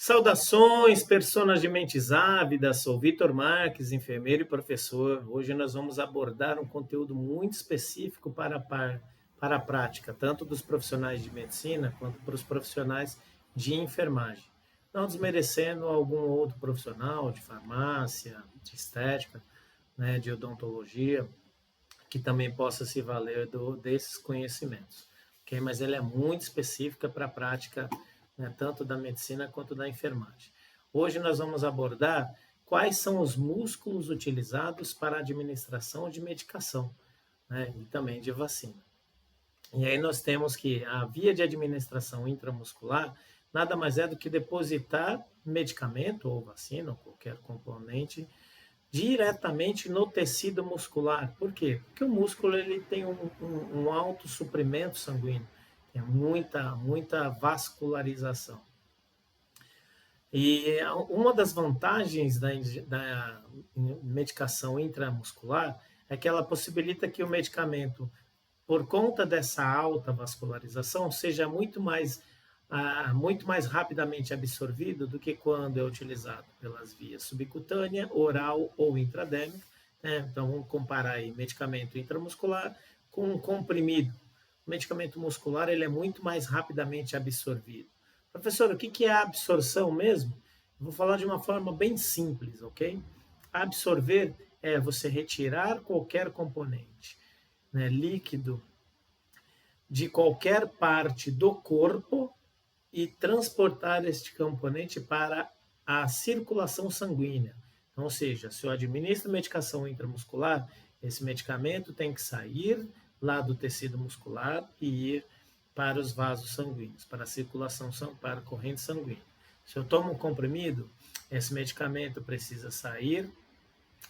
Saudações, personas de mentes ávidas, sou Vitor Marques, enfermeiro e professor. Hoje nós vamos abordar um conteúdo muito específico para a prática, tanto dos profissionais de medicina quanto para os profissionais de enfermagem. Não desmerecendo algum outro profissional de farmácia, de estética, né, de odontologia, que também possa se valer desses conhecimentos. Okay? Mas ele é muito específica para a prática, né, tanto da medicina quanto da enfermagem. Hoje nós vamos abordar quais são os músculos utilizados para a administração de medicação, né, e também de vacina. E aí nós temos que a via de administração intramuscular nada mais é do que depositar medicamento ou vacina ou qualquer componente diretamente no tecido muscular. Por quê? Porque o músculo ele tem um alto suprimento sanguíneo, tem muita vascularização. E uma das vantagens da medicação intramuscular é que ela possibilita que o medicamento, por conta dessa alta vascularização, seja muito mais rapidamente absorvido do que quando é utilizado pelas vias subcutânea, oral ou intradérmica. Né? Então, vamos comparar aí medicamento intramuscular com um comprimido. O medicamento muscular ele é muito mais rapidamente absorvido. Professor, o que é a absorção mesmo? Eu vou falar de uma forma bem simples, ok? Absorver é você retirar qualquer componente, né, líquido de qualquer parte do corpo e transportar este componente para a circulação sanguínea. Então, ou seja, se eu administro medicação intramuscular, esse medicamento tem que sair lá do tecido muscular e ir para os vasos sanguíneos, para a circulação, para a corrente sanguínea. Se eu tomo um comprimido, esse medicamento precisa sair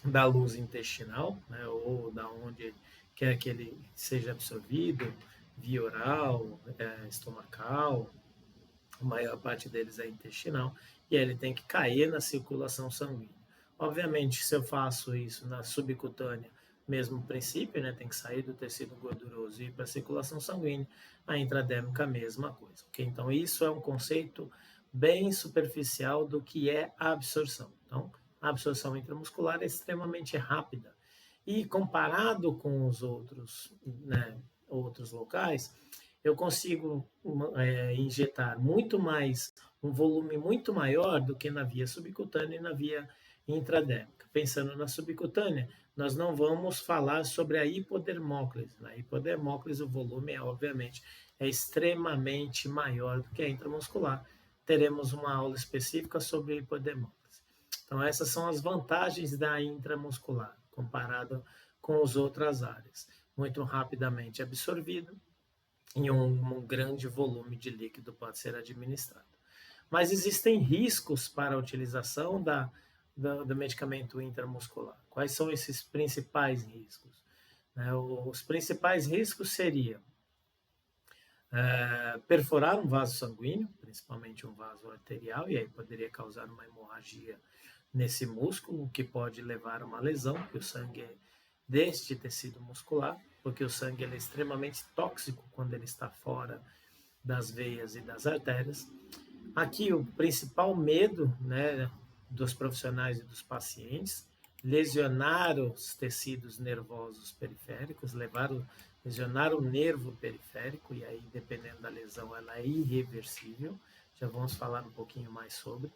da luz intestinal, né, ou da onde quer que ele seja absorvido, via oral, estomacal, a maior parte deles é intestinal, e aí ele tem que cair na circulação sanguínea. Obviamente, se eu faço isso na subcutânea, mesmo princípio, né, tem que sair do tecido gorduroso e ir para a circulação sanguínea, a intradérmica, a mesma coisa. Okay? Então, isso é um conceito bem superficial do que é a absorção. Então, a absorção intramuscular é extremamente rápida. E comparado com os outros, né, outros locais, eu consigo injetar muito mais, um volume muito maior do que na via subcutânea e na via intradérmica. Pensando na subcutânea, nós não vamos falar sobre a hipodermóclise. Na hipodermóclise, o volume, obviamente, é extremamente maior do que a intramuscular. Teremos uma aula específica sobre a hipodermóclise. Então, essas são as vantagens da intramuscular, comparado com as outras áreas. Muito rapidamente absorvido, em um grande volume de líquido pode ser administrado. Mas existem riscos para a utilização do medicamento intramuscular. Quais são esses principais riscos? Os principais riscos seriam perfurar um vaso sanguíneo, principalmente um vaso arterial, e aí poderia causar uma hemorragia nesse músculo, o que pode levar a uma lesão, porque o sangue é deste tecido muscular, porque o sangue é extremamente tóxico quando ele está fora das veias e das artérias. Aqui o principal medo, né, dos profissionais e dos pacientes, lesionar os tecidos nervosos periféricos, lesionar o nervo periférico, e aí dependendo da lesão ela é irreversível, já vamos falar um pouquinho mais sobre.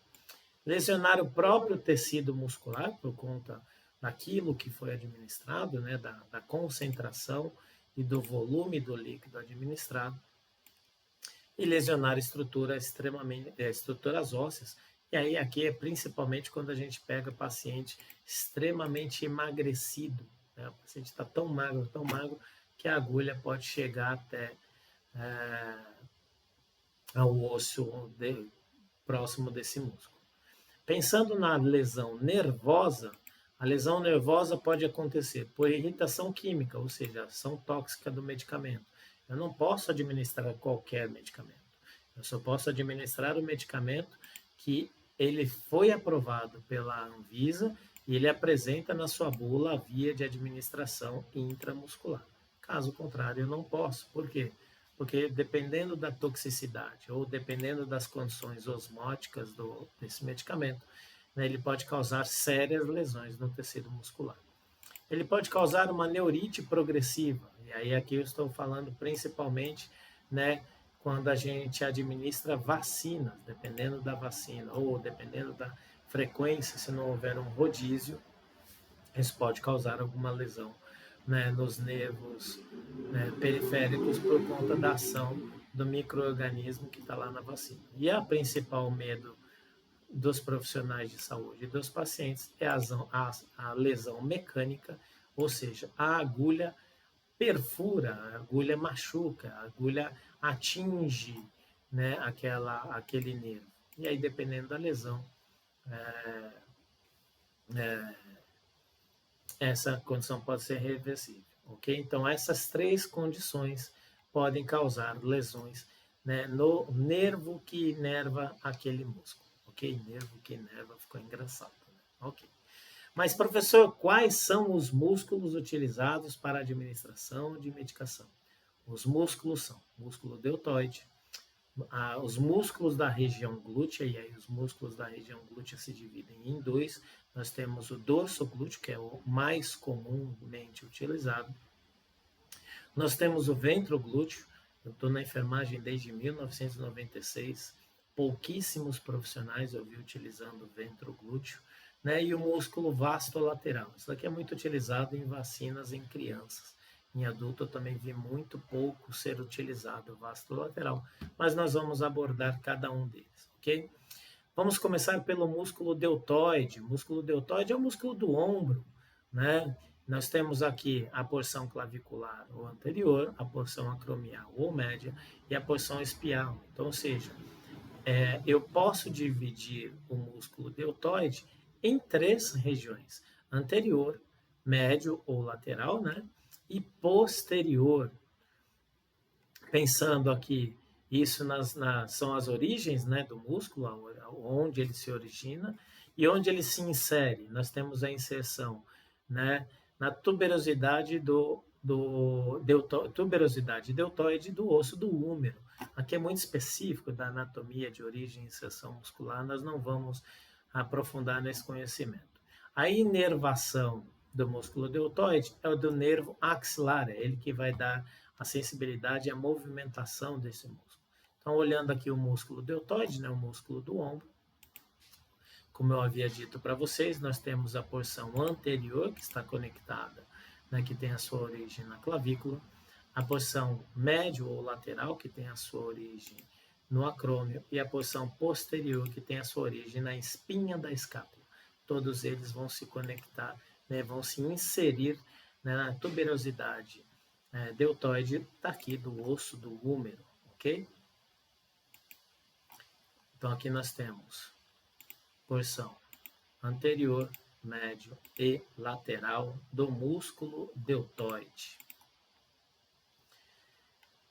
Lesionar o próprio tecido muscular por conta daquilo que foi administrado, né, da concentração e do volume do líquido administrado, e lesionar estruturas ósseas. E aí aqui é principalmente quando a gente pega paciente extremamente emagrecido, né? O paciente está tão magro, que a agulha pode chegar até ao osso próximo desse músculo. Pensando na lesão nervosa, a lesão nervosa pode acontecer por irritação química, ou seja, ação tóxica do medicamento. Eu não posso administrar qualquer medicamento. Eu só posso administrar o medicamento que ele foi aprovado pela Anvisa e ele apresenta na sua bula a via de administração intramuscular. Caso contrário, eu não posso. Por quê? porque dependendo da toxicidade ou dependendo das condições osmóticas desse medicamento, né, ele pode causar sérias lesões no tecido muscular. Ele pode causar uma neurite progressiva, e aí aqui eu estou falando principalmente, né, quando a gente administra vacinas, dependendo da vacina ou dependendo da frequência, se não houver um rodízio, isso pode causar alguma lesão, né, nos nervos, né, periféricos por conta da ação do micro-organismo que está lá na vacina. E a principal medo dos profissionais de saúde e dos pacientes é a lesão mecânica, ou seja, a agulha perfura, a agulha machuca, a agulha atinge, né, aquele nervo. E aí, dependendo da lesão, essa condição pode ser reversível, ok? Então, essas três condições podem causar lesões, né, no nervo que inerva aquele músculo, ok? Nervo que inerva, ficou engraçado, né? Ok. Mas, professor, quais são os músculos utilizados para a administração de medicação? Os músculos são músculo deltoide, os músculos da região glútea, e aí os músculos da região glútea se dividem em dois. Nós temos o dorso glúteo, que é o mais comumente utilizado. Nós temos o ventro glúteo. Eu estou na enfermagem desde 1996. Pouquíssimos profissionais eu vi utilizando o ventro glúteo, né? E o músculo vastolateral. Isso daqui é muito utilizado em vacinas em crianças. Em adulto eu também vi muito pouco ser utilizado o vastolateral, mas nós vamos abordar cada um deles, ok? Vamos começar pelo músculo deltoide. O músculo deltoide é o músculo do ombro, né? Nós temos aqui a porção clavicular ou anterior, a porção acromial ou média e a porção espial. Então, ou seja, eu posso dividir o músculo deltoide em três regiões: anterior, médio ou lateral, né? E posterior. Pensando aqui, isso são as origens, né, do músculo, onde ele se origina e onde ele se insere. Nós temos a inserção, né, na tuberosidade tuberosidade deltoide do osso do húmero. Aqui é muito específico da anatomia de origem e inserção muscular, nós não vamos aprofundar nesse conhecimento. A inervação do músculo deltoide é o do nervo axilar, é ele que vai dar a sensibilidade e a movimentação desse músculo. Então, olhando aqui o músculo deltoide, né, o músculo do ombro, como eu havia dito para vocês, nós temos a porção anterior, que está conectada, né, que tem a sua origem na clavícula, a porção médio ou lateral, que tem a sua origem no acrômio, e a porção posterior, que tem a sua origem na espinha da escápula. Todos eles vão se conectar, né, vão se inserir, né, na tuberosidade deltoide daqui do osso do húmero, ok? Então, aqui nós temos porção anterior, médio e lateral do músculo deltoide.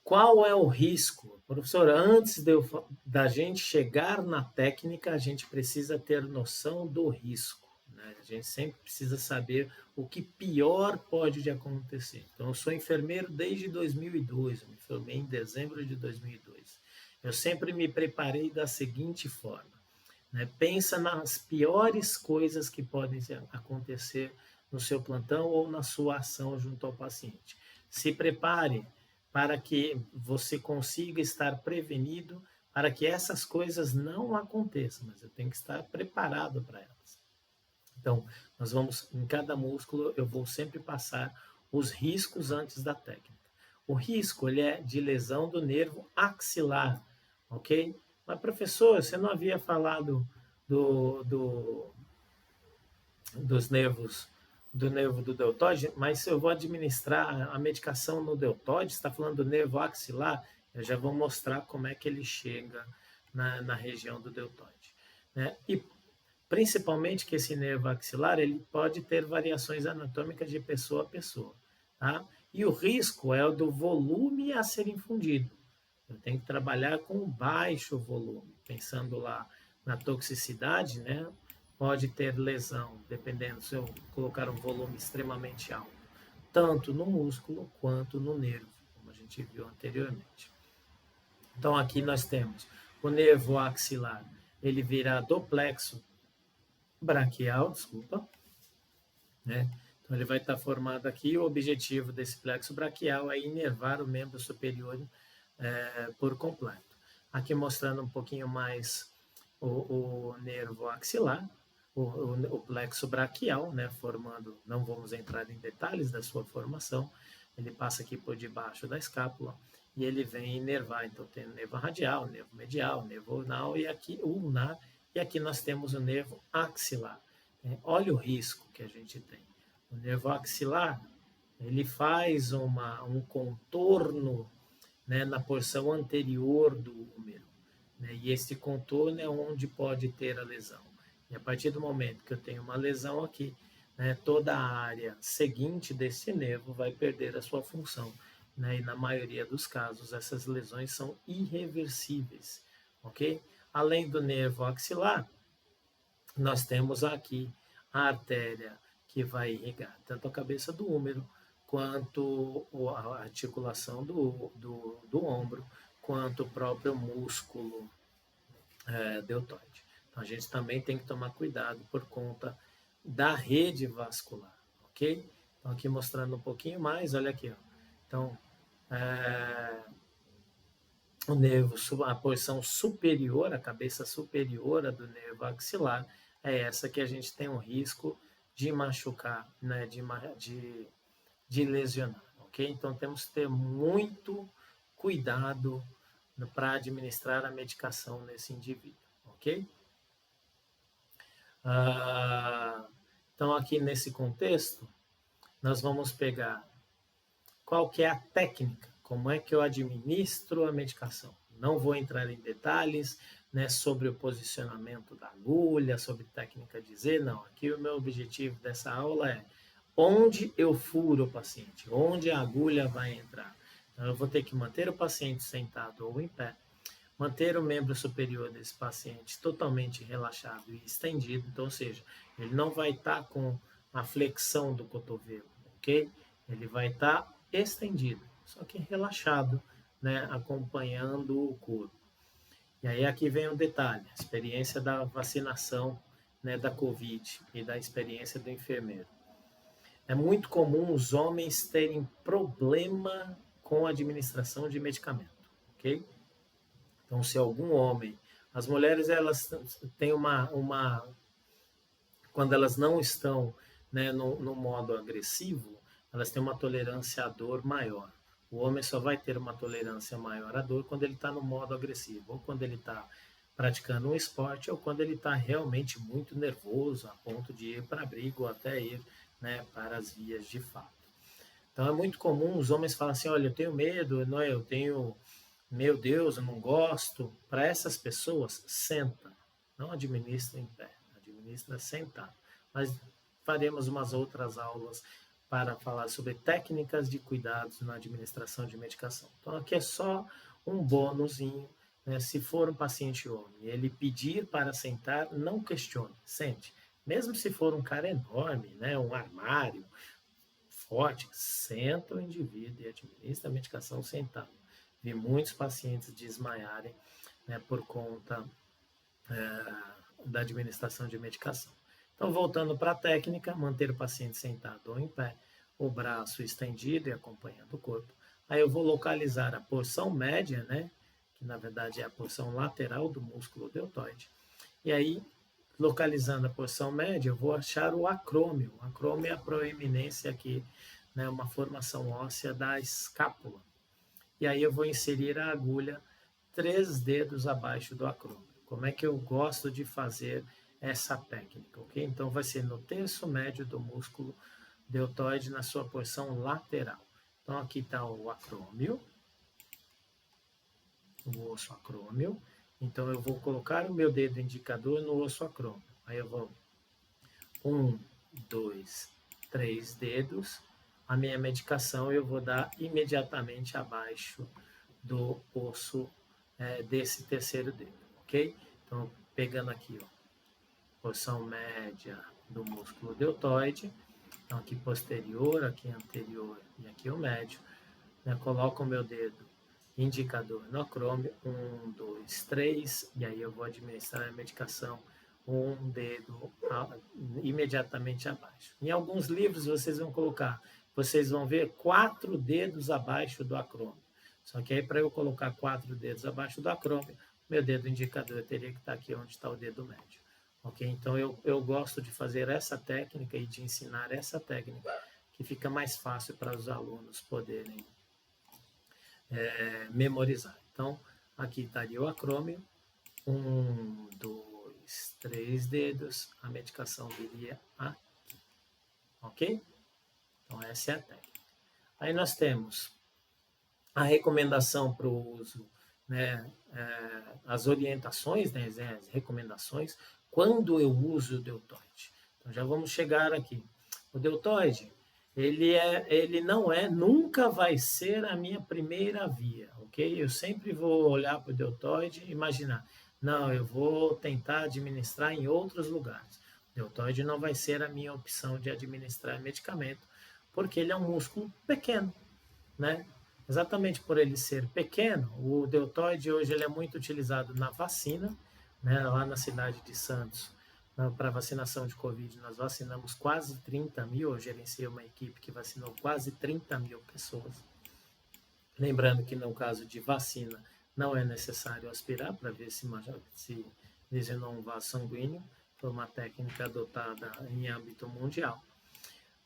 Qual é o risco? Professor, antes da gente chegar na técnica, a gente precisa ter noção do risco, né? A gente sempre precisa saber o que pior pode acontecer. Então, eu sou enfermeiro desde 2002, eu me formei em dezembro de 2002. Eu sempre me preparei da seguinte forma, né? Pensa nas piores coisas que podem acontecer no seu plantão ou na sua ação junto ao paciente. Se prepare para que você consiga estar prevenido, para que essas coisas não aconteçam, mas eu tenho que estar preparado para elas. Então, nós vamos, em cada músculo, eu vou sempre passar os riscos antes da técnica. O risco, ele é de lesão do nervo axilar, ok? Mas, professor, você não havia falado dos nervos, do nervo do deltoide, mas se eu vou administrar a medicação no deltoide, está falando do nervo axilar, eu já vou mostrar como é que ele chega na região do deltoide, né? E principalmente que esse nervo axilar, ele pode ter variações anatômicas de pessoa a pessoa, tá? E o risco é o do volume a ser infundido. Eu tenho que trabalhar com baixo volume, pensando lá na toxicidade, né? Pode ter lesão, dependendo se eu colocar um volume extremamente alto, tanto no músculo quanto no nervo, como a gente viu anteriormente. Então, aqui nós temos o nervo axilar, ele virá do plexo braquial, desculpa, né? Então, ele vai estar formado aqui. O objetivo desse plexo braquial é inervar o membro superior por completo. Aqui mostrando um pouquinho mais o nervo axilar, o plexo braquial, né, formando, não vamos entrar em detalhes da sua formação, ele passa aqui por debaixo da escápula e ele vem inervar. Então tem o nervo radial, nervo medial, nervo ulnar e aqui ulnar, e aqui nós temos o nervo axilar. Olha o risco que a gente tem. O nervo axilar, ele faz um contorno, né, na porção anterior do úmero, né, e esse contorno é onde pode ter a lesão. E a partir do momento que eu tenho uma lesão aqui, né, toda a área seguinte desse nervo vai perder a sua função, né, e na maioria dos casos essas lesões são irreversíveis, ok? Além do nervo axilar, nós temos aqui a artéria que vai irrigar tanto a cabeça do úmero, quanto a articulação do ombro, quanto o próprio músculo deltoide. Então, a gente também tem que tomar cuidado por conta da rede vascular, ok? Então, aqui mostrando um pouquinho mais, olha aqui, ó. Então, o nervo, a porção superior, a cabeça superior do nervo axilar, é essa que a gente tem um risco de machucar, né, de lesionar, ok? Então temos que ter muito cuidado para administrar a medicação nesse indivíduo, ok? Então aqui nesse contexto, nós vamos pegar qual que é a técnica, como é que eu administro a medicação. Não vou entrar em detalhes, né, sobre o posicionamento da agulha, sobre técnica de Z, não. Aqui o meu objetivo dessa aula é onde eu furo o paciente, onde a agulha vai entrar. Então, eu vou ter que manter o paciente sentado ou em pé, manter o membro superior desse paciente totalmente relaxado e estendido, então, ou seja, ele não vai estar com a flexão do cotovelo, ok? Ele vai estar estendido, só que relaxado, né, acompanhando o corpo. E aí aqui vem o detalhe, a experiência da vacinação, né, da Covid e da experiência do enfermeiro. É muito comum os homens terem problema com a administração de medicamento, ok? Então, se algum homem... As mulheres, elas têm quando elas não estão, né, no modo agressivo, elas têm uma tolerância à dor maior. O homem só vai ter uma tolerância maior à dor quando ele está no modo agressivo, ou quando ele está praticando um esporte, ou quando ele está realmente muito nervoso, a ponto de ir para a briga ou até ir, né, para as vias de fato. Então é muito comum os homens falarem assim, olha, eu tenho medo, não é? Eu tenho, meu Deus, eu não gosto. Para essas pessoas, senta, não administra em pé, administra sentado. Mas faremos umas outras aulas para falar sobre técnicas de cuidados na administração de medicação. Então aqui é só um bônusinho, né? Se for um paciente homem, ele pedir para sentar, não questione, sente. Mesmo se for um cara enorme, né, um armário forte, senta o indivíduo e administra a medicação sentado. Vi muitos pacientes desmaiarem, né, por conta da administração de medicação. Então, voltando para a técnica, manter o paciente sentado ou em pé, o braço estendido e acompanhando o corpo. Aí eu vou localizar a porção média, né, que na verdade é a porção lateral do músculo deltoide. E aí, localizando a porção média, eu vou achar o acrômio. O acrômio é a proeminência aqui, né, uma formação óssea da escápula. E aí eu vou inserir a agulha 3 dedos abaixo do acrômio. Como é que eu gosto de fazer essa técnica, ok? Então vai ser no terço médio do músculo deltoide na sua porção lateral. Então aqui está o acrômio, o osso acrômio. Então eu vou colocar o meu dedo indicador no osso acrômio. Aí eu vou 1, 2, 3 dedos. A minha medicação eu vou dar imediatamente abaixo do osso desse terceiro dedo, ok? Então, pegando aqui, ó, porção média do músculo deltoide, então aqui posterior, aqui anterior e aqui o médio, né? Coloco o meu dedo indicador no acrômio, 1, 2, 3, e aí eu vou administrar a medicação um dedo imediatamente abaixo. Em alguns livros vocês vão colocar, vocês vão ver 4 dedos abaixo do acrômio. Só que aí para eu colocar 4 dedos abaixo do acrômio, meu dedo indicador teria que estar aqui onde está o dedo médio. Ok? Então eu gosto de fazer essa técnica e de ensinar essa técnica, que fica mais fácil para os alunos poderem memorizar. Então, aqui estaria o acrômio, 1, 2, 3 dedos, a medicação viria aqui, ok? Então, essa é a técnica. Aí nós temos a recomendação para o uso, né, as orientações, né, as recomendações, quando eu uso o deltoide. Então, já vamos chegar aqui. O deltoide, ele não é, nunca vai ser a minha primeira via, ok? Eu sempre vou olhar para o deltoide e imaginar, não, eu vou tentar administrar em outros lugares. O deltoide não vai ser a minha opção de administrar medicamento, porque ele é um músculo pequeno, né? Exatamente por ele ser pequeno, o deltoide hoje ele é muito utilizado na vacina, né? Lá na cidade de Santos, para vacinação de Covid, nós vacinamos quase 30 mil, eu gerenciei uma equipe que vacinou quase 30 mil pessoas. Lembrando que no caso de vacina, não é necessário aspirar para ver se lesionou um vaso sanguíneo, foi uma técnica adotada em âmbito mundial.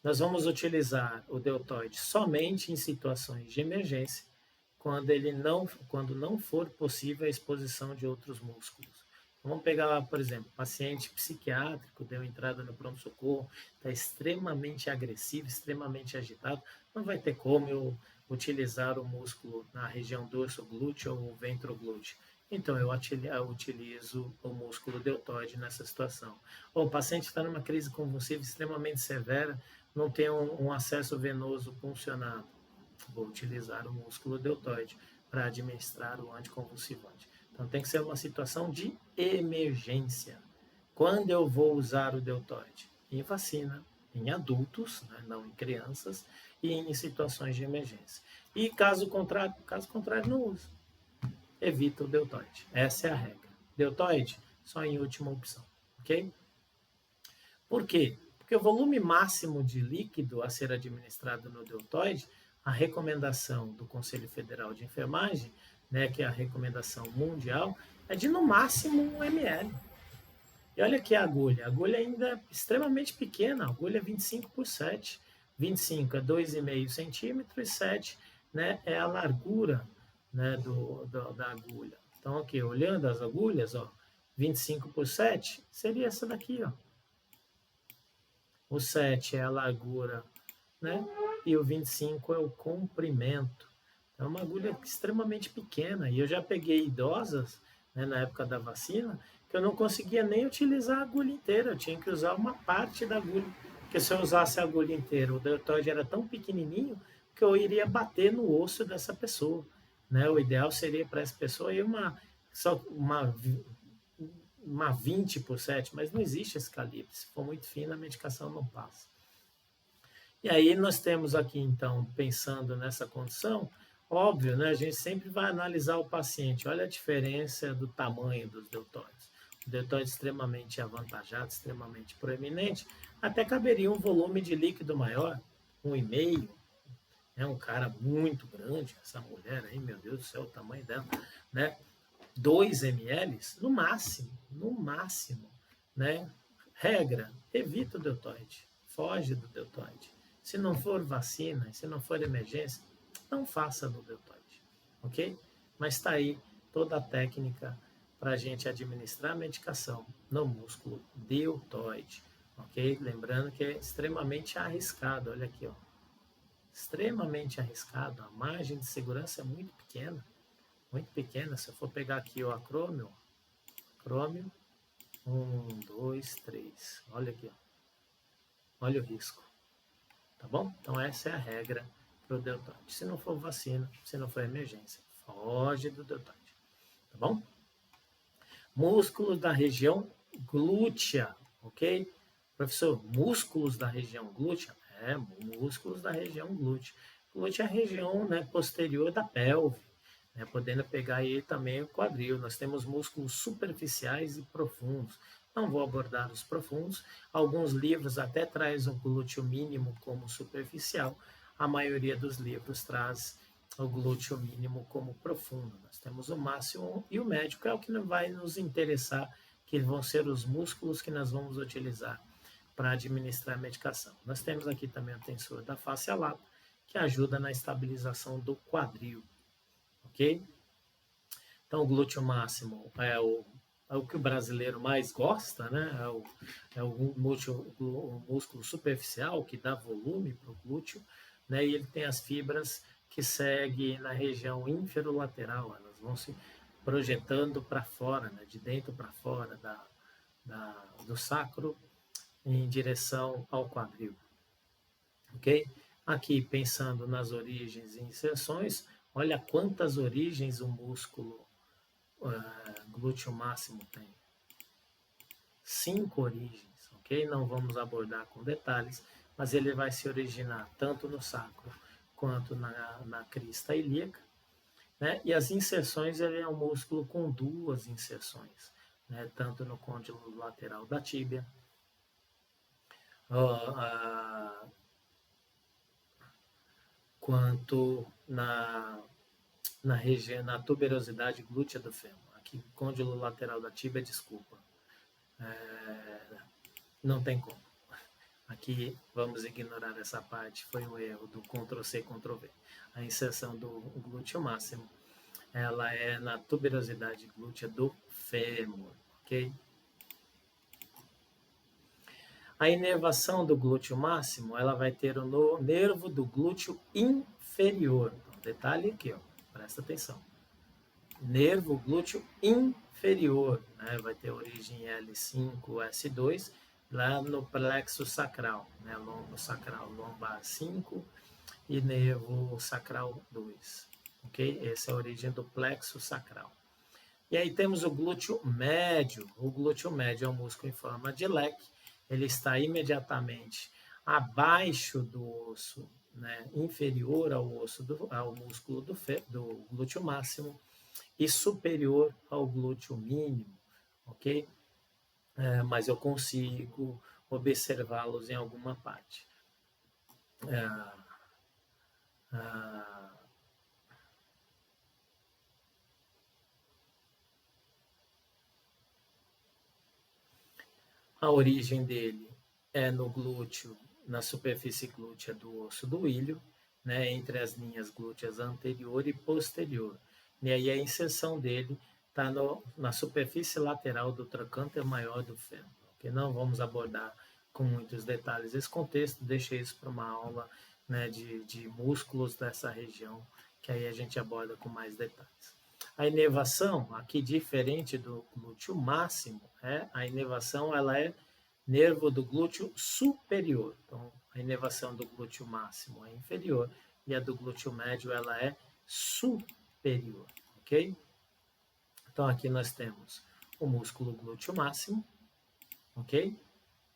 Nós vamos utilizar o deltoide somente em situações de emergência, quando não for possível a exposição de outros músculos. Vamos pegar lá, por exemplo, paciente psiquiátrico, deu entrada no pronto-socorro, está extremamente agressivo, extremamente agitado, não vai ter como eu utilizar o músculo na região dorso-glúteo ou ventroglúteo. Então, eu utilizo o músculo deltoide nessa situação. Ou o paciente está numa crise convulsiva extremamente severa, não tem um acesso venoso funcionando. Vou utilizar o músculo deltoide para administrar o anticonvulsivante. Então, tem que ser uma situação de emergência. Quando eu vou usar o deltoide? Em vacina, em adultos, né, não em crianças, e em situações de emergência. E caso contrário não uso. Evita o deltoide. Essa é a regra. Deltoide, só em última opção. Ok? Por quê? Porque o volume máximo de líquido a ser administrado no deltoide, a recomendação do Conselho Federal de Enfermagem, né, que é a recomendação mundial, é de no máximo 1 ml. E olha aqui a agulha ainda é extremamente pequena, a agulha é 25 por 7. 25 é 2,5 centímetros e 7, né, é a largura, né, da agulha. Então, aqui, olhando as agulhas, ó, 25 por 7 seria essa daqui, ó. O 7 é a largura, né? E o 25 é o comprimento. É uma agulha extremamente pequena. E eu já peguei idosas, né, na época da vacina, que eu não conseguia nem utilizar a agulha inteira. Eu tinha que usar uma parte da agulha. Porque se eu usasse a agulha inteira, o deltoide era tão pequenininho que eu iria bater no osso dessa pessoa, né? O ideal seria para essa pessoa ir só uma 20 por 7, mas não existe esse calibre. Se for muito fino, a medicação não passa. E aí nós temos aqui, então, pensando nessa condição, óbvio, né, a gente sempre vai analisar o paciente. Olha a diferença do tamanho dos deltoides. O deltoide extremamente avantajado, extremamente proeminente, até caberia um volume de líquido maior, 1,5. É um cara muito grande, essa mulher aí, meu Deus do céu, o tamanho dela, né? 2 ml, no máximo, né? Regra, evita o deltoide, foge do deltoide. Se não for vacina, se não for emergência, não faça no deltoide, ok? Mas está aí toda a técnica para a gente administrar a medicação no músculo deltoide, ok? Lembrando que é extremamente arriscado, olha aqui, ó. Extremamente arriscado, a margem de segurança é muito pequena. Muito pequena. Se eu for pegar aqui o acrômio, 1, 2, 3. Olha aqui, ó. Olha o risco. Tá bom? Então, essa é a regra para o deltoide. Se não for vacina, se não for emergência, foge do deltoide. Tá bom? Músculos da região glútea, ok? Professor, músculos da região glútea? Músculos da região glútea. Glútea é a região, né, posterior da pelve. né, podendo pegar aí também o quadril. Nós temos músculos superficiais e profundos. Não vou abordar os profundos. Alguns livros até traz o glúteo mínimo como superficial. A maioria dos livros traz o glúteo mínimo como profundo. Nós temos o máximo e o médio, que é o que vai nos interessar, que vão ser os músculos que nós vamos utilizar para administrar a medicação. Nós temos aqui também o tensor da face lata, que ajuda na estabilização do quadril, ok? Então, o glúteo máximo é o que o brasileiro mais gosta, né? O músculo superficial que dá volume para o glúteo, né? E ele tem as fibras que seguem na região inferolateral, elas vão se projetando para fora, né? De dentro para fora do sacro em direção ao quadril, ok? Aqui, pensando nas origens e inserções, olha quantas origens o músculo glúteo máximo tem. 5 origens, ok? Não vamos abordar com detalhes, mas ele vai se originar tanto no sacro quanto na crista ilíaca, né? E as inserções, ele é um músculo com 2 inserções, né? Tanto no côndilo lateral da tíbia, quanto na tuberosidade glútea do fêmur. Aqui, côndilo lateral da tíbia, desculpa. Não tem como. Aqui, vamos ignorar essa parte, foi um erro do Ctrl+C, Ctrl+V. A inserção do glúteo máximo, ela é na tuberosidade glútea do fêmur, ok? A inervação do glúteo máximo, ela vai ter o nervo do glúteo inferior. Então, detalhe aqui, ó, presta atenção. Nervo glúteo inferior, né? Vai ter origem L5, S2, lá no plexo sacral, né? Lombo sacral, lombar 5 e nervo sacral 2, ok? Essa é a origem do plexo sacral. E aí temos o glúteo médio. O glúteo médio é um músculo em forma de leque. Ele está imediatamente abaixo do osso, né, inferior ao ao músculo do glúteo máximo e superior ao glúteo mínimo, ok? Mas eu consigo observá-los em alguma parte. A origem dele é no glúteo, na superfície glútea do osso do ilho, né, entre as linhas glúteas anterior e posterior. E aí a inserção dele está na superfície lateral do trocânter maior do fêmur, que não vamos abordar com muitos detalhes esse contexto, deixei isso para uma aula, né, de músculos dessa região, que aí a gente aborda com mais detalhes. A inervação, aqui diferente do glúteo máximo, a inervação ela é nervo do glúteo superior. Então, a inervação do glúteo máximo é inferior e a do glúteo médio ela é superior, ok? Então, aqui nós temos o músculo glúteo máximo, ok?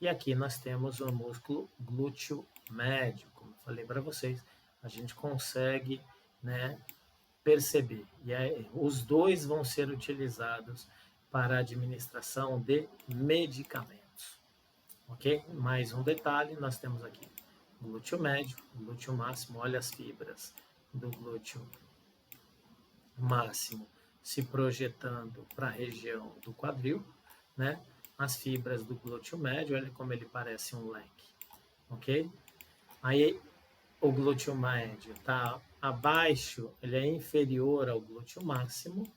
E aqui nós temos o músculo glúteo médio. Como eu falei para vocês, a gente consegue, né, perceber. E aí, os dois vão ser utilizados para a administração de medicamentos. Ok? Mais um detalhe, nós temos aqui glúteo médio, glúteo máximo, olha as fibras do glúteo máximo se projetando para a região do quadril, né? As fibras do glúteo médio, olha como ele parece um leque, ok? Aí o glúteo médio está abaixo, ele é inferior ao glúteo máximo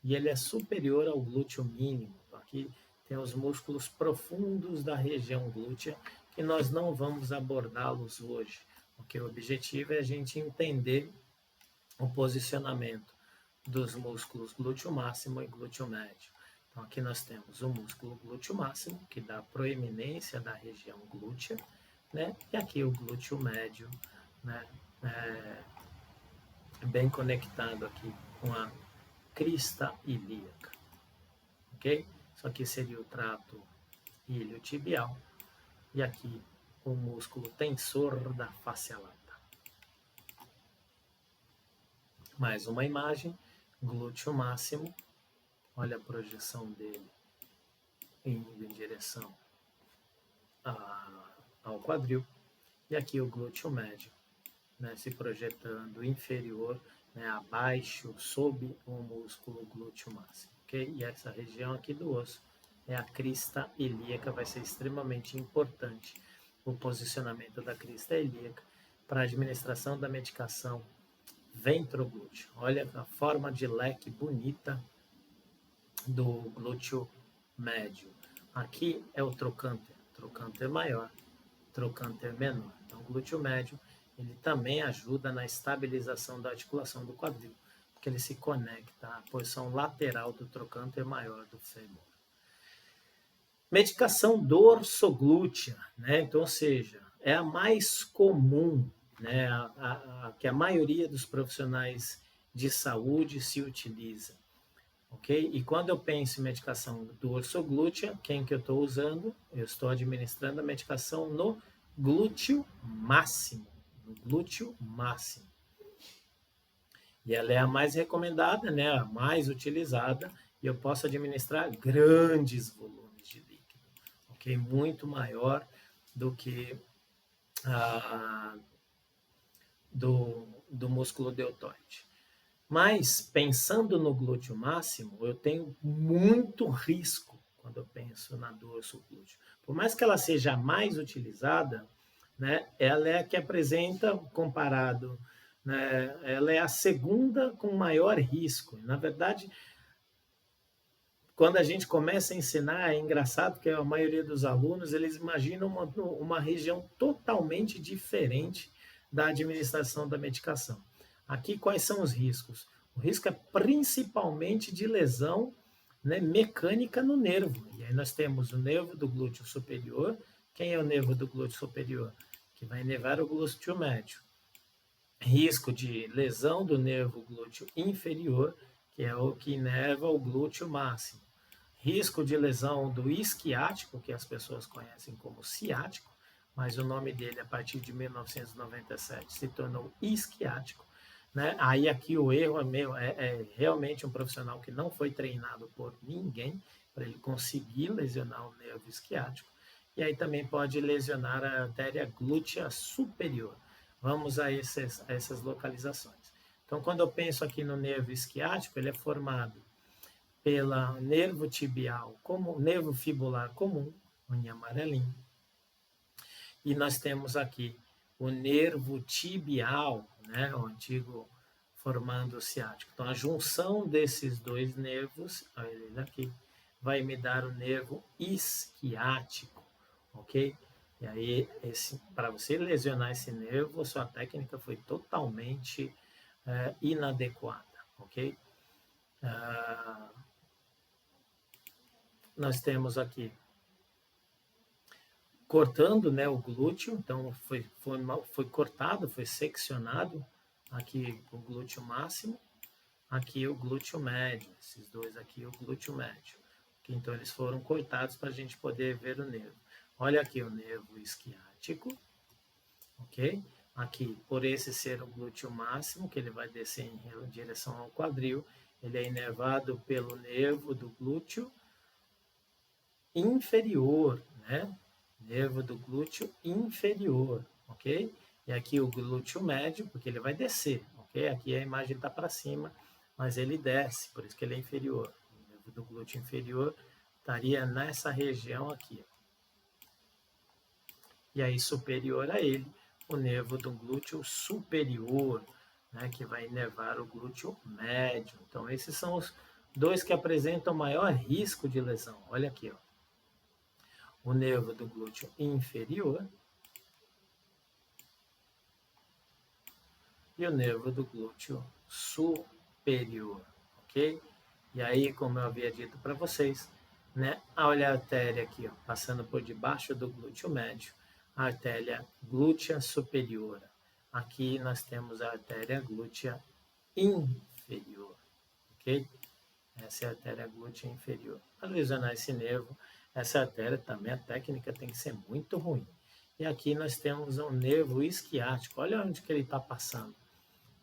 e ele é superior ao glúteo mínimo. Então, aqui tem os músculos profundos da região glútea que nós não vamos abordá-los hoje, porque o objetivo é a gente entender o posicionamento dos músculos glúteo máximo e glúteo médio. Então, aqui nós temos o músculo glúteo máximo, que dá proeminência da região glútea, né? E aqui o glúteo médio, né? Bem conectado aqui com a crista ilíaca, ok? Isso aqui seria o trato iliotibial e aqui o músculo tensor da face lata. Mais uma imagem glúteo máximo, olha a projeção dele indo em direção ao quadril, e aqui o glúteo médio, né, se projetando inferior, né, abaixo, sob o músculo glúteo máximo, ok? E essa região aqui do osso é a crista ilíaca, vai ser extremamente importante o posicionamento da crista ilíaca para a administração da medicação ventroglúteo. Olha a forma de leque bonita do glúteo médio. Aqui é o trocânter maior, trocânter menor. Então, o glúteo médio, ele também ajuda na estabilização da articulação do quadril, porque ele se conecta à posição lateral do trocânter maior do fêmur. Medicação dorsoglútea, né? Então, ou seja, é a mais comum, né? Que a maioria dos profissionais de saúde se utiliza, ok? E quando eu penso em medicação dorsoglútea, quem que eu estou usando? Eu estou administrando a medicação no glúteo máximo, no glúteo máximo. E ela é a mais recomendada, né? A mais utilizada, e eu posso administrar grandes volumes de líquido, ok? Muito maior do que do músculo deltoide. Mas, pensando no glúteo máximo, eu tenho muito risco quando eu penso na dorsoglúteo. Por mais que ela seja a mais utilizada, né, ela é a que apresenta, comparado, né, ela é a segunda com maior risco. Na verdade, quando a gente começa a ensinar, é engraçado que a maioria dos alunos, eles imaginam uma região totalmente diferente da administração da medicação. Aqui, quais são os riscos? O risco é principalmente de lesão, né, mecânica no nervo. E aí nós temos o nervo do glúteo superior. Quem é o nervo do glúteo superior? Que vai inervar o glúteo médio. Risco de lesão do nervo glúteo inferior, que é o que inerva o glúteo máximo. Risco de lesão do isquiático, que as pessoas conhecem como ciático, mas o nome dele, a partir de 1997, se tornou isquiático. Né? Aí aqui o erro é realmente um profissional que não foi treinado por ninguém para ele conseguir lesionar o nervo isquiático. E aí também pode lesionar a artéria glútea superior. Vamos a essas localizações. Então, quando eu penso aqui no nervo isquiático, ele é formado pelo nervo tibial, como nervo fibular comum, em amarelinho. E nós temos aqui o nervo tibial, né, o antigo formando o ciático. Então, a junção desses dois nervos, olha ele aqui, vai me dar o nervo isquiático, ok? E aí, para você lesionar esse nervo, a sua técnica foi totalmente inadequada, ok? Nós temos aqui cortando, né, o glúteo, então foi cortado, foi seccionado aqui o glúteo máximo, aqui o glúteo médio, esses dois aqui o glúteo médio. Então eles foram cortados para a gente poder ver o nervo. Olha aqui o nervo isquiático, ok? Aqui, por esse ser o glúteo máximo, que ele vai descer em direção ao quadril, ele é inervado pelo nervo do glúteo inferior, né? Nervo do glúteo inferior, ok? E aqui o glúteo médio, porque ele vai descer, ok? Aqui a imagem está para cima, mas ele desce, por isso que ele é inferior. O nervo do glúteo inferior estaria nessa região aqui. E aí superior a ele, o nervo do glúteo superior, né? Que vai inervar o glúteo médio. Então esses são os dois que apresentam maior risco de lesão. Olha aqui, ó. O nervo do glúteo inferior e o nervo do glúteo superior, ok? E aí, como eu havia dito para vocês, né, olha a artéria aqui, ó, passando por debaixo do glúteo médio, a artéria glútea superior. Aqui nós temos a artéria glútea inferior, ok? Essa é a artéria glútea inferior. Para lesionar esse nervo, essa artéria também, a técnica tem que ser muito ruim. E aqui nós temos um nervo isquiático. Olha onde que ele está passando.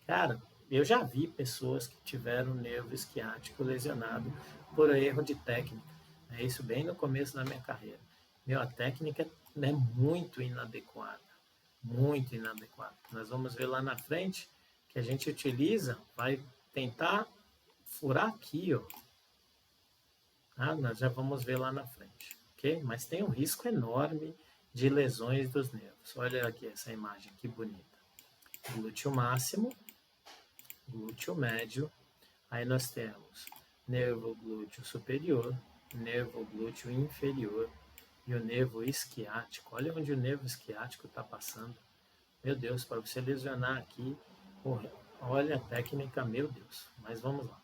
Cara, Eu já vi pessoas que tiveram nervo esquiático lesionado por erro de técnica. É isso bem no começo da minha carreira. Meu, a técnica é muito inadequada. Muito inadequada. Nós vamos ver lá na frente que a gente utiliza, vai tentar furar aqui, ó. Ah, nós já vamos ver lá na frente, ok? Mas tem um risco enorme de lesões dos nervos. Olha aqui essa imagem, que bonita. Glúteo máximo, glúteo médio, aí nós temos nervo glúteo superior, nervo glúteo inferior e o nervo isquiático. Olha onde o nervo isquiático está passando. Meu Deus, para você lesionar aqui, olha a técnica, meu Deus. Mas vamos lá.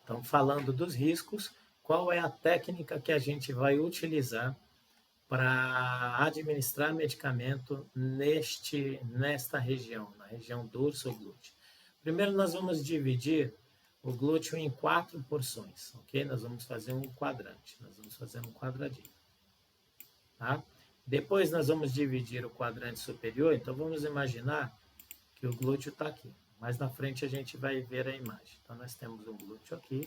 Então, falando dos riscos, qual é a técnica que a gente vai utilizar para administrar medicamento nesta região, na região dorso glúteo? Primeiro, nós vamos dividir o glúteo em 4 porções, ok? Nós vamos fazer um quadrante, nós vamos fazer um quadradinho, tá? Depois, nós vamos dividir o quadrante superior, então vamos imaginar que o glúteo está aqui. Mais na frente a gente vai ver a imagem. Então, nós temos um glúteo aqui.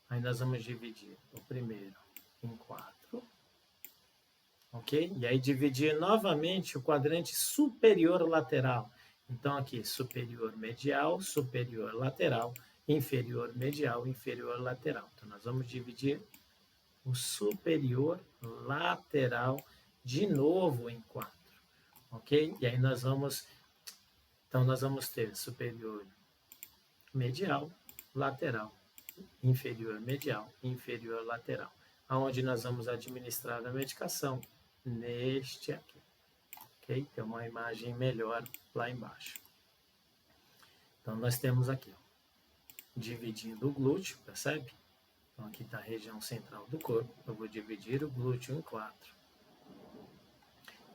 Aí nós vamos dividir o primeiro em 4. Ok? E aí dividir novamente o quadrante superior lateral. Então, aqui, superior medial, superior lateral, inferior medial, inferior lateral. Então, nós vamos dividir o superior lateral de novo em 4. Ok? E aí nós vamos... Então, nós vamos ter superior medial, lateral, inferior medial, inferior lateral. Aonde nós vamos administrar a medicação? Neste aqui. Ok? Tem uma imagem melhor lá embaixo. Então, nós temos aqui, ó, dividindo o glúteo, percebe? Então, aqui está a região central do corpo. Eu vou dividir o glúteo em 4.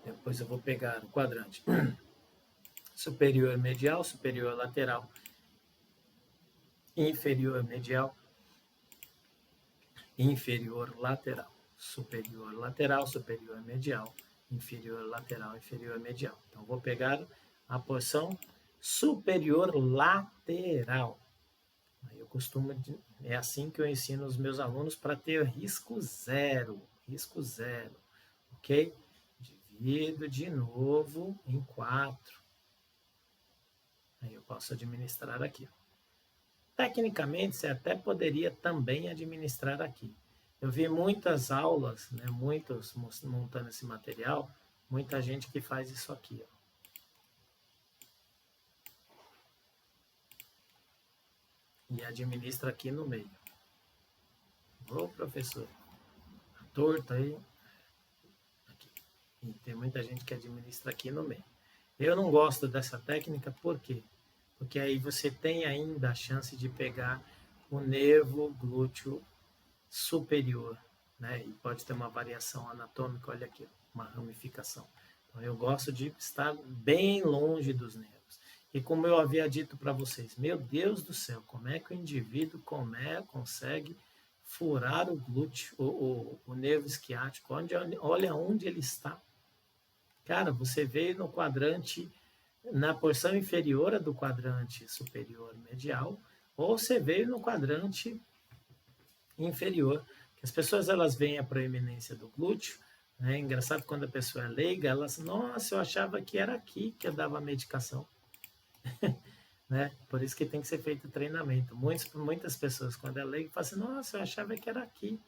Depois eu vou pegar o quadrante superior medial, superior lateral, inferior medial, inferior lateral, superior lateral, superior medial, inferior lateral, inferior medial. Então, vou pegar a porção superior lateral. Aí eu costumo, é assim que eu ensino os meus alunos para ter risco zero, ok? Divido de novo em 4. Aí eu posso administrar aqui. Tecnicamente, você até poderia também administrar aqui. Eu vi muitas aulas, né, muitos montando esse material, muita gente que faz isso aqui, ó. E administra aqui no meio. Ô, professor, a torta aí. Aqui. E tem muita gente que administra aqui no meio. Eu não gosto dessa técnica, por quê? Porque aí você tem ainda a chance de pegar o nervo glúteo superior, né? E pode ter uma variação anatômica, olha aqui, uma ramificação. Então, eu gosto de estar bem longe dos nervos. E como eu havia dito para vocês, meu Deus do céu, como é que o indivíduo consegue furar o glúteo, o nervo esquiático? Olha onde ele está. Cara, você veio no quadrante, na porção inferior do quadrante superior medial, ou você veio no quadrante inferior. As pessoas elas veem a proeminência do glúteo, né? É engraçado quando a pessoa é leiga, elas, nossa, eu achava que era aqui que eu dava a medicação. Né? Por isso que tem que ser feito treinamento. Muitas pessoas, quando é leiga, falam assim, nossa, eu achava que era aqui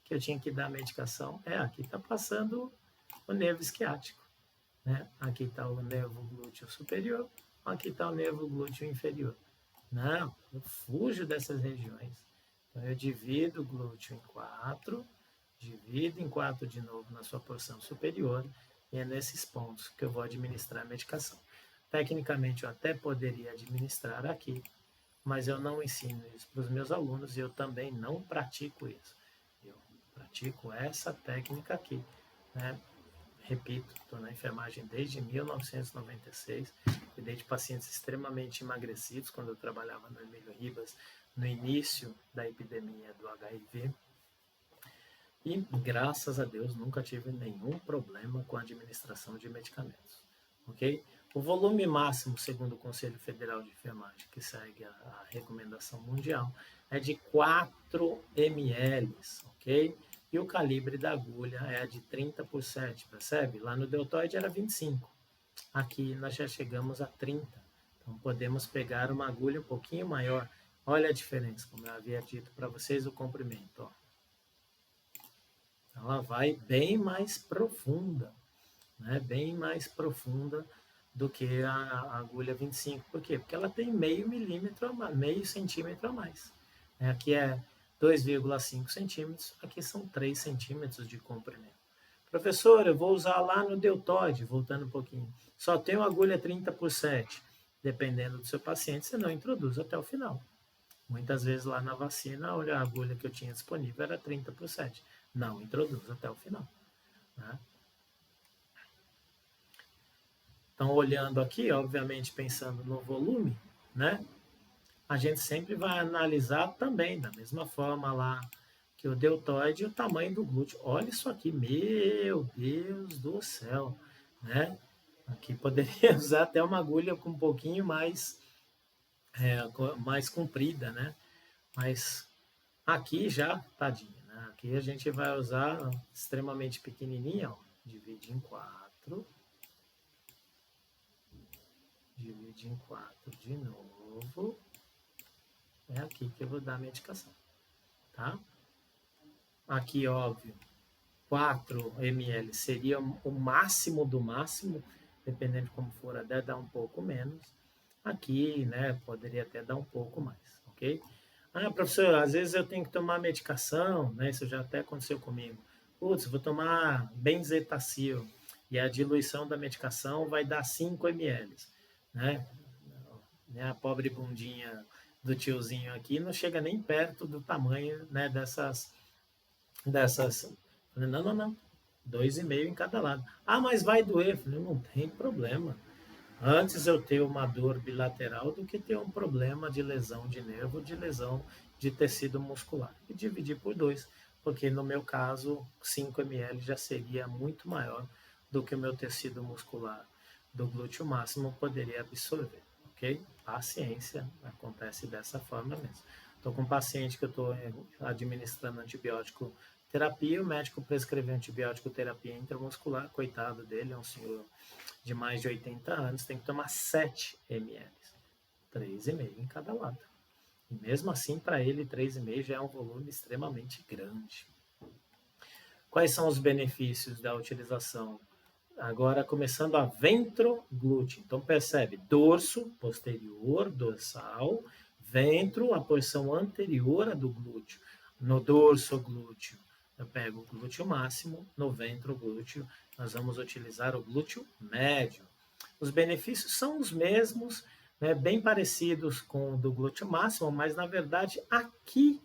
que eu tinha que dar a medicação. É, aqui está passando o nervo esquiático. Né? Aqui está o nervo glúteo superior, aqui está o nervo glúteo inferior. Não, eu fujo dessas regiões. Então, eu divido o glúteo em 4, divido em 4 de novo na sua porção superior, e é nesses pontos que eu vou administrar a medicação. Tecnicamente, eu até poderia administrar aqui, mas eu não ensino isso para os meus alunos e eu também não pratico isso. Eu pratico essa técnica aqui, né? Repito, estou na enfermagem desde 1996, cuidei de pacientes extremamente emagrecidos quando eu trabalhava no Emílio Ribas, no início da epidemia do HIV, e graças a Deus nunca tive nenhum problema com a administração de medicamentos, ok? O volume máximo, segundo o Conselho Federal de Enfermagem, que segue a recomendação mundial, é de 4 ml, ok? E o calibre da agulha é de 30 por 7, percebe? Lá no deltoide era 25. Aqui nós já chegamos a 30. Então podemos pegar uma agulha um pouquinho maior. Olha a diferença, como eu havia dito para vocês, o comprimento. Ó. Ela vai bem mais profunda, né? Bem mais profunda do que a agulha 25. Por quê? Porque ela tem meio milímetro, meio centímetro a mais. Aqui é 2,5 centímetros, aqui são 3 centímetros de comprimento. Professor, eu vou usar lá no deltoide, voltando um pouquinho. Só tenho agulha 30 por 7. Dependendo do seu paciente, você não introduz até o final. Muitas vezes lá na vacina, olha, a agulha que eu tinha disponível era 30 por 7. Não introduz até o final. Né? Então, olhando aqui, obviamente pensando no volume, né? A gente sempre vai analisar também, da mesma forma lá que o deltoide e o tamanho do glúteo. Olha isso aqui, meu Deus do céu, né? Aqui poderia usar até uma agulha com um pouquinho mais, mais comprida, né? Mas aqui já, tadinho, né? Aqui a gente vai usar extremamente pequenininha, ó. Divide em 4. Divide em 4 de novo. É aqui que eu vou dar a medicação, tá? Aqui, óbvio, 4 ml seria o máximo do máximo, dependendo de como for, até dar um pouco menos. Aqui, né, poderia até dar um pouco mais, ok? Ah, professor, às vezes eu tenho que tomar medicação, né? Isso já até aconteceu comigo. Putz, vou tomar benzetacil e a diluição da medicação vai dar 5 ml, né? A pobre bundinha do tiozinho aqui não chega nem perto do tamanho, né, dessas. Falei, não, não, não. 2,5 em cada lado. Ah, mas vai doer. Falei, não tem problema. Antes eu ter uma dor bilateral do que ter um problema de lesão de nervo, de lesão de tecido muscular. E dividir por 2, porque no meu caso, 5 ml já seria muito maior do que o meu tecido muscular do glúteo máximo poderia absorver, ok? Paciência, acontece dessa forma mesmo. Estou com um paciente que eu estou administrando antibiótico terapia, o médico prescreveu antibiótico terapia intramuscular, coitado dele, é um senhor de mais de 80 anos, tem que tomar 7 ml, 3,5 em cada lado. E mesmo assim, para ele, 3,5 já é um volume extremamente grande. Quais são os benefícios da utilização? Agora, começando a ventroglúteo. Então, percebe, dorso, posterior, dorsal, ventro, a porção anterior do glúteo. No dorso glúteo, eu pego o glúteo máximo, no ventro glúteo, nós vamos utilizar o glúteo médio. Os benefícios são os mesmos, né, bem parecidos com o do glúteo máximo, mas na verdade aqui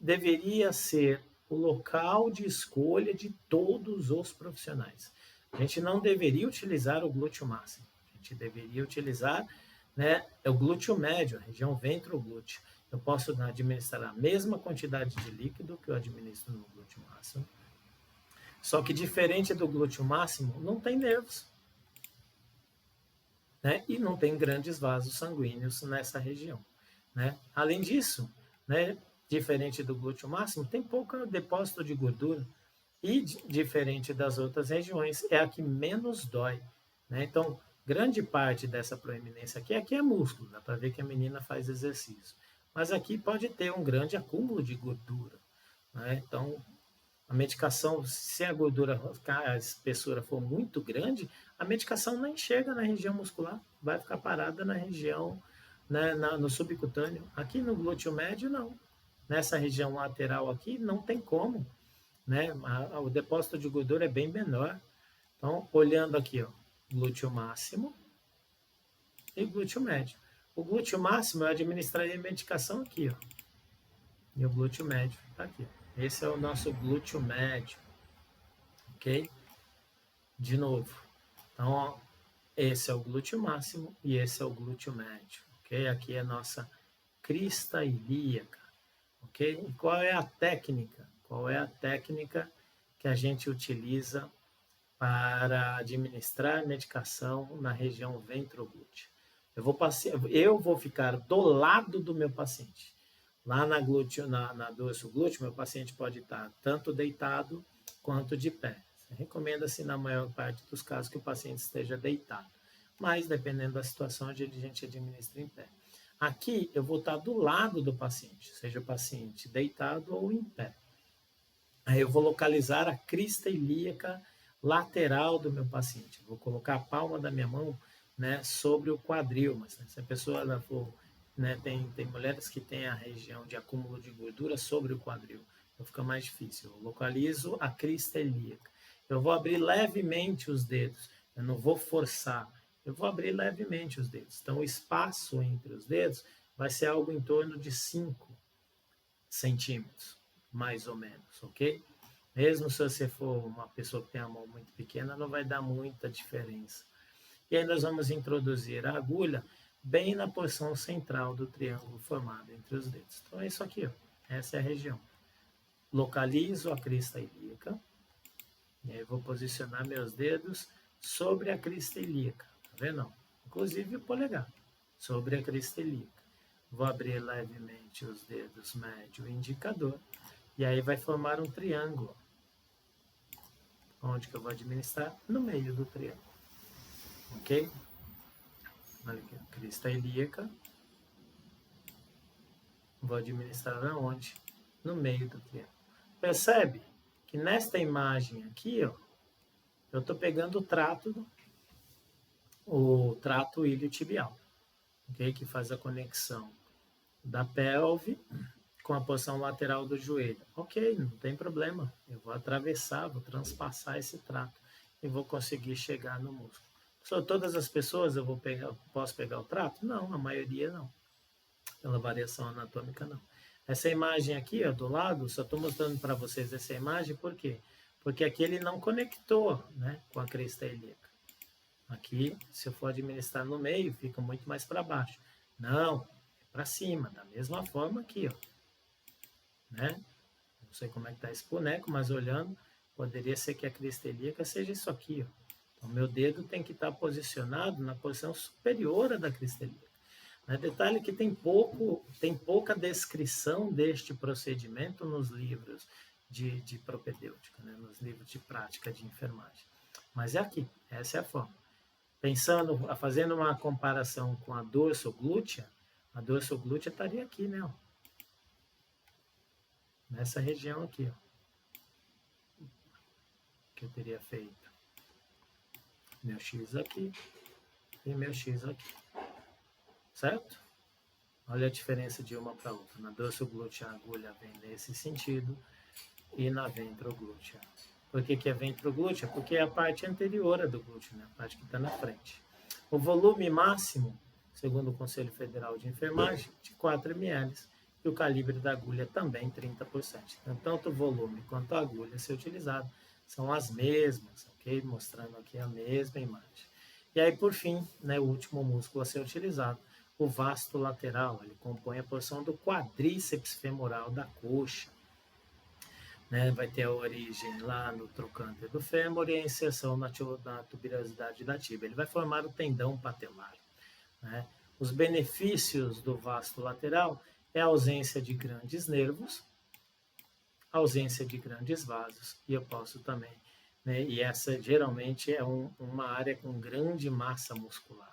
deveria ser o local de escolha de todos os profissionais. A gente não deveria utilizar o glúteo máximo, a gente deveria utilizar, né, o glúteo médio, a região ventroglúteo. Eu posso administrar a mesma quantidade de líquido que eu administro no glúteo máximo, só que diferente do glúteo máximo, não tem nervos, né, e não tem grandes vasos sanguíneos nessa região, né. Além disso, né, diferente do glúteo máximo, tem pouco depósito de gordura e, diferente das outras regiões, é a que menos dói, né. Então, grande parte dessa proeminência aqui é músculo, dá para ver que a menina faz exercício, mas aqui pode ter um grande acúmulo de gordura, né. Então, a medicação, se a gordura, a espessura for muito grande, a medicação nem chega na região muscular, vai ficar parada na região, né, no subcutâneo. Aqui no glúteo médio, não. Nessa região lateral aqui, não tem como, né? O depósito de gordura é bem menor. Então, olhando aqui, ó, glúteo máximo e glúteo médio. O glúteo máximo eu administraria a medicação aqui, ó. E o glúteo médio está aqui. Esse é o nosso glúteo médio, ok? De novo. Então, ó, esse é o glúteo máximo e esse é o glúteo médio, ok? Aqui é a nossa crista ilíaca, ok? E qual é a técnica? Qual é a técnica que a gente utiliza para administrar medicação na região ventroglútea. Eu vou ficar do lado do meu paciente. Lá na dorso glúteo, meu paciente pode estar tanto deitado quanto de pé. Recomenda-se, na maior parte dos casos, que o paciente esteja deitado. Mas, dependendo da situação, a gente administra em pé. Aqui, eu vou estar do lado do paciente, seja o paciente deitado ou em pé. Aí eu vou localizar a crista ilíaca lateral do meu paciente. Vou colocar a palma da minha mão, né, sobre o quadril. Mas, né, se a pessoa ela for, né, tem mulheres que têm a região de acúmulo de gordura sobre o quadril. Então fica mais difícil. Eu localizo a crista ilíaca. Eu vou abrir levemente os dedos. Eu não vou forçar. Eu vou abrir levemente os dedos. Então o espaço entre os dedos vai ser algo em torno de 5 centímetros, mais ou menos, ok? Mesmo se você for uma pessoa que tem a mão muito pequena, não vai dar muita diferença. E aí nós vamos introduzir a agulha bem na porção central do triângulo formado entre os dedos. Então é isso aqui, ó. Essa é a região. Localizo a crista ilíaca. E aí vou posicionar meus dedos sobre a crista ilíaca. Tá vendo? Inclusive o polegar. Sobre a crista ilíaca. Vou abrir levemente os dedos médio e indicador. E aí vai formar um triângulo. Onde que eu vou administrar? No meio do triângulo. Ok? Olha aqui, crista ilíaca. Vou administrar aonde? No meio do triângulo. Percebe que nesta imagem aqui, ó, eu estou pegando o trato iliotibial, okay? Que faz a conexão da pelve com a porção lateral do joelho. Ok, não tem problema. Eu vou atravessar, vou transpassar esse trato e vou conseguir chegar no músculo. Só todas as pessoas posso pegar o trato? Não, a maioria não. Pela variação anatômica, não. Essa imagem aqui, ó, do lado, só estou mostrando para vocês essa imagem, por quê? Porque aqui ele não conectou, né, com a crista ilíaca. Aqui, se eu for administrar no meio, fica muito mais para baixo. Não, é para cima, da mesma forma aqui, ó. Né? Não sei como é que está esse boneco, mas olhando, poderia ser que a crista ilíaca seja isso aqui, ó. Então, meu dedo tem que estar posicionado na posição superior da crista ilíaca. Detalhe que tem pouca descrição deste procedimento nos livros de propedêutica, né? Nos livros de prática de enfermagem. Mas é aqui, essa é a forma. Fazendo uma comparação com a dorsoglútea estaria aqui, né? Ó. Nessa região aqui, ó. Que eu teria feito meu X aqui e meu X aqui. Certo? Olha a diferença de uma para outra. Na dorsoglútea a agulha vem nesse sentido e na ventroglútea. Por que é ventroglútea? Porque é a parte anterior do glúteo, né? A parte que está na frente. O volume máximo, segundo o Conselho Federal de Enfermagem, de 4 ml. E o calibre da agulha também 30%. Então, tanto o volume quanto a agulha a ser utilizada são as mesmas, ok? Mostrando aqui a mesma imagem. E aí, por fim, né, o último músculo a ser utilizado, o vasto lateral. Ele compõe a porção do quadríceps femoral da coxa. Né, vai ter a origem lá no trocânter do fêmur e a inserção na tuberosidade da tíbia. Ele vai formar o tendão patelar. Né? Os benefícios do vasto lateral é a ausência de grandes nervos, ausência de grandes vasos, e eu posso também, né, e essa geralmente é uma área com grande massa muscular.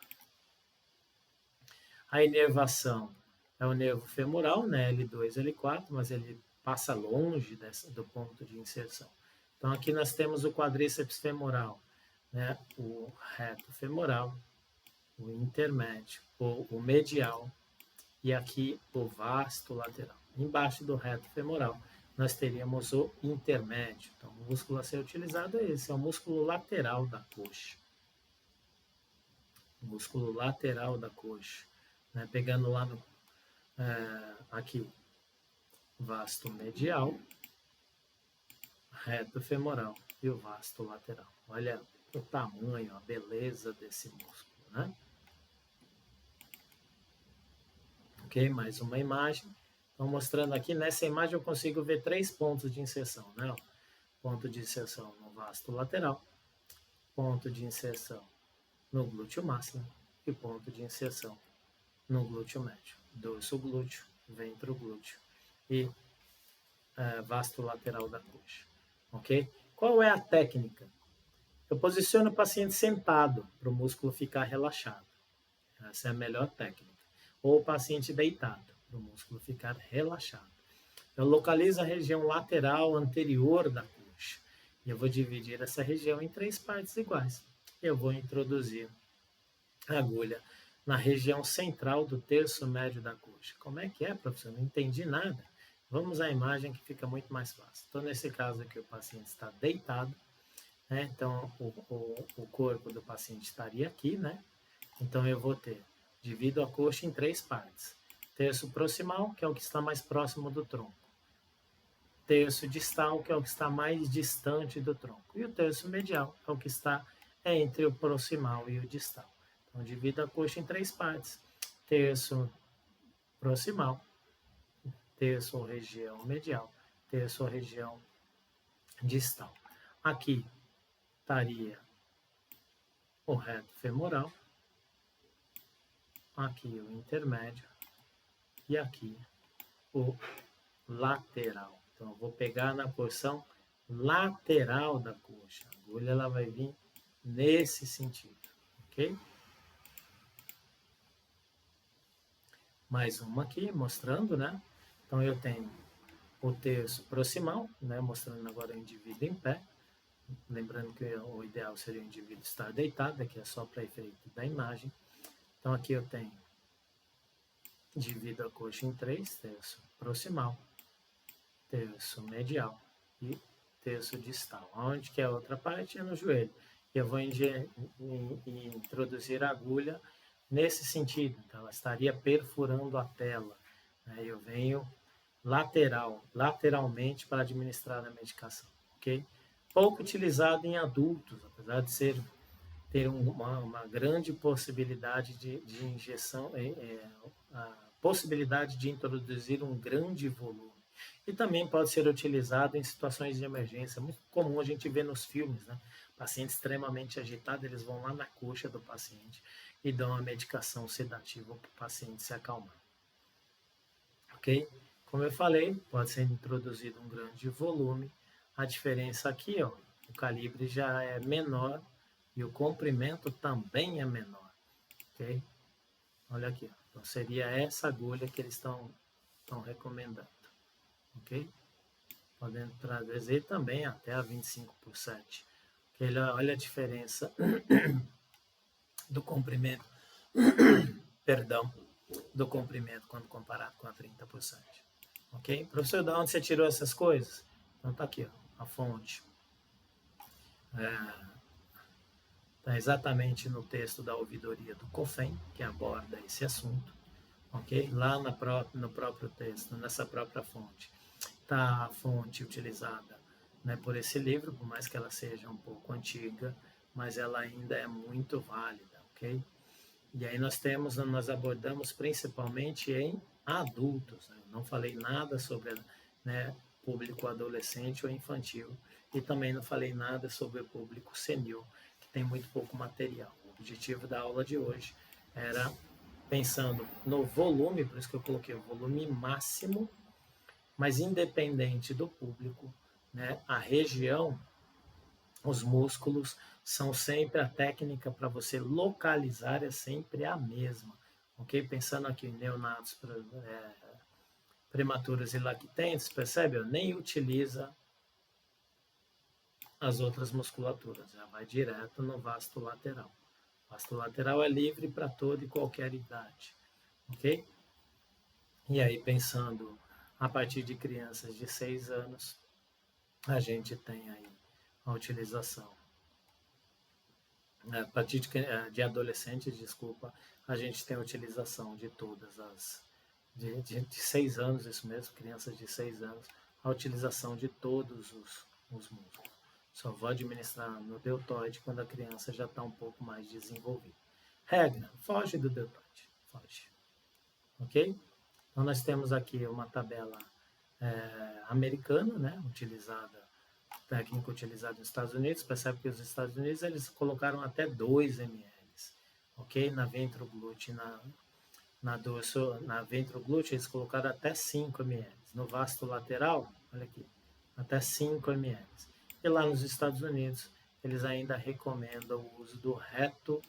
A inervação é o nervo femoral, né, L2, L4, mas ele passa longe do ponto de inserção. Então aqui nós temos o quadríceps femoral, né, o reto femoral, o intermédio, o medial, e aqui o vasto lateral. Embaixo do reto femoral, nós teríamos o intermédio. Então, o músculo a ser utilizado é esse, é o músculo lateral da coxa. O músculo lateral da coxa. Né? Pegando lá aqui, vasto medial, reto femoral e o vasto lateral. Olha o tamanho, a beleza desse músculo, né? Ok, mais uma imagem. Então, mostrando aqui, nessa imagem eu consigo ver 3 pontos de inserção, né? Ponto de inserção no vasto lateral, ponto de inserção no glúteo máximo e ponto de inserção no glúteo médio. Dorso glúteo, ventro glúteo e vasto lateral da coxa. Ok? Qual é a técnica? Eu posiciono o paciente sentado para o músculo ficar relaxado. Essa é a melhor técnica. Ou o paciente deitado para o músculo ficar relaxado. Eu localizo a região lateral anterior da coxa. E eu vou dividir essa região em 3 partes iguais. Eu vou introduzir a agulha na região central do terço médio da coxa. Como é que é, professor? Não entendi nada. Vamos à imagem que fica muito mais fácil. Então, nesse caso aqui, o paciente está deitado, né? Então, o corpo do paciente estaria aqui, né? Então, eu vou divido a coxa em 3 partes. Terço proximal, que é o que está mais próximo do tronco. Terço distal, que é o que está mais distante do tronco. E o terço medial, é o que está entre o proximal e o distal. Então, divido a coxa em 3 partes. Terço proximal, terço ou região medial, terço ou região distal. Aqui estaria o reto femoral, aqui o intermédio e aqui o lateral. Então, eu vou pegar na porção lateral da coxa. A agulha ela vai vir nesse sentido, ok? Mais uma aqui, mostrando, né? Então, eu tenho o terço proximal, né? Mostrando agora o indivíduo em pé. Lembrando que o ideal seria o indivíduo estar deitado, aqui é só para efeito da imagem. Então, aqui eu tenho, divido a coxa em 3, terço proximal, terço medial e terço distal. Onde que é a outra parte? É no joelho. Eu vou introduzir a agulha nesse sentido. Então, ela estaria perfurando a tela. Eu venho lateralmente para administrar a medicação. Ok? Pouco utilizado em adultos, apesar de ter uma grande possibilidade de injeção, a possibilidade de introduzir um grande volume. E também pode ser utilizado em situações de emergência. Muito comum a gente ver nos filmes, né? Paciente extremamente agitado, eles vão lá na coxa do paciente e dão a medicação sedativa para o paciente se acalmar. Ok? Como eu falei, pode ser introduzido um grande volume. A diferença aqui, ó, o calibre já é menor e o comprimento também é menor. Ok? Olha aqui, ó. Então seria essa agulha que eles estão recomendando. Ok? Podendo traduzir também até a 25%. Olha a diferença do comprimento, perdão, do comprimento quando comparado com a 30%. Ok? Professor, de onde você tirou essas coisas? Então tá aqui, ó, a fonte. Está exatamente no texto da ouvidoria do COFEM, que aborda esse assunto. Ok? Lá no próprio texto, nessa própria fonte, está a fonte utilizada, né, por esse livro, por mais que ela seja um pouco antiga, mas ela ainda é muito válida, ok? E aí nós abordamos principalmente em adultos, né? Não falei nada sobre, né, público adolescente ou infantil, e também não falei nada sobre o público senil, que tem muito pouco material. O objetivo da aula de hoje era pensando no volume, por isso que eu coloquei o volume máximo, mas independente do público, né, a região, os músculos, são sempre a técnica para você localizar é sempre a mesma. Ok? Pensando aqui em neonatos prematuros e lactentes, percebe? Nem utiliza as outras musculaturas, já vai direto no vasto lateral. O vasto lateral é livre para toda e qualquer idade. Ok? E aí, pensando a partir de crianças de 6 anos, a gente tem aí a utilização. A partir de adolescentes, desculpa, a gente tem a utilização de todas as. De 6 anos, isso mesmo, crianças de 6 anos, a utilização de todos os músculos. Só vou administrar no deltoide quando a criança já está um pouco mais desenvolvida. Regra, foge do deltoide, foge. Ok? Então, nós temos aqui uma tabela americana, né, utilizada técnica utilizada nos Estados Unidos. Percebe que os Estados Unidos eles colocaram até 2 ml, ok? Na ventroglútea, na ventroglútea eles colocaram até 5 ml. No vasto lateral, olha aqui, até 5 ml. E lá nos Estados Unidos, eles ainda recomendam o uso do reto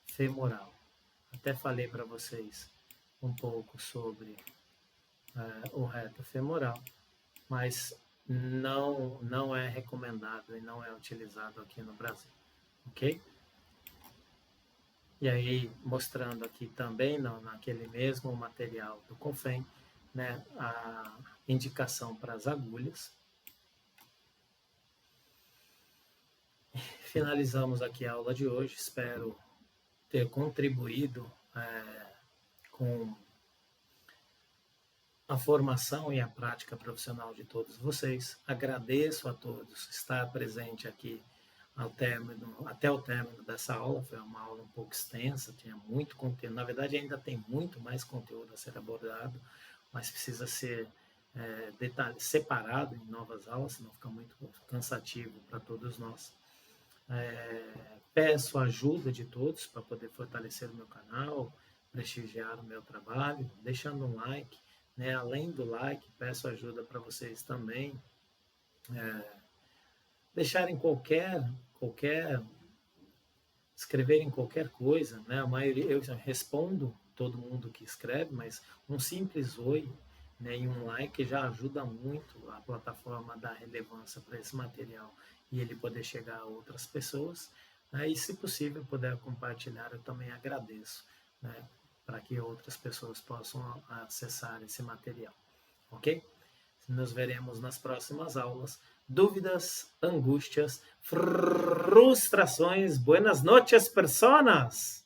femoral. Até falei para vocês um pouco sobre o reto femoral, mas não é recomendado e não é utilizado aqui no Brasil, ok? E aí, mostrando aqui também, naquele mesmo material do Confem, né, a indicação para as agulhas. Finalizamos aqui a aula de hoje, espero ter contribuído com a formação e a prática profissional de todos vocês. Agradeço a todos estar presente aqui até o término dessa aula. Foi uma aula um pouco extensa, tinha muito conteúdo. Na verdade, ainda tem muito mais conteúdo a ser abordado, mas precisa ser separado em novas aulas, senão fica muito cansativo para todos nós. Peço a ajuda de todos para poder fortalecer o meu canal, prestigiar o meu trabalho, deixando um like, né? Além do like, peço ajuda para vocês também deixarem escreverem qualquer coisa, né? A maioria, eu respondo todo mundo que escreve, mas um simples oi, né, e um like já ajuda muito a plataforma a dar relevância para esse material e ele poder chegar a outras pessoas, né? E se possível puder compartilhar, eu também agradeço, né, para que outras pessoas possam acessar esse material, ok? Nos veremos nas próximas aulas. Dúvidas, angústias, frustrações. Buenas noches, personas!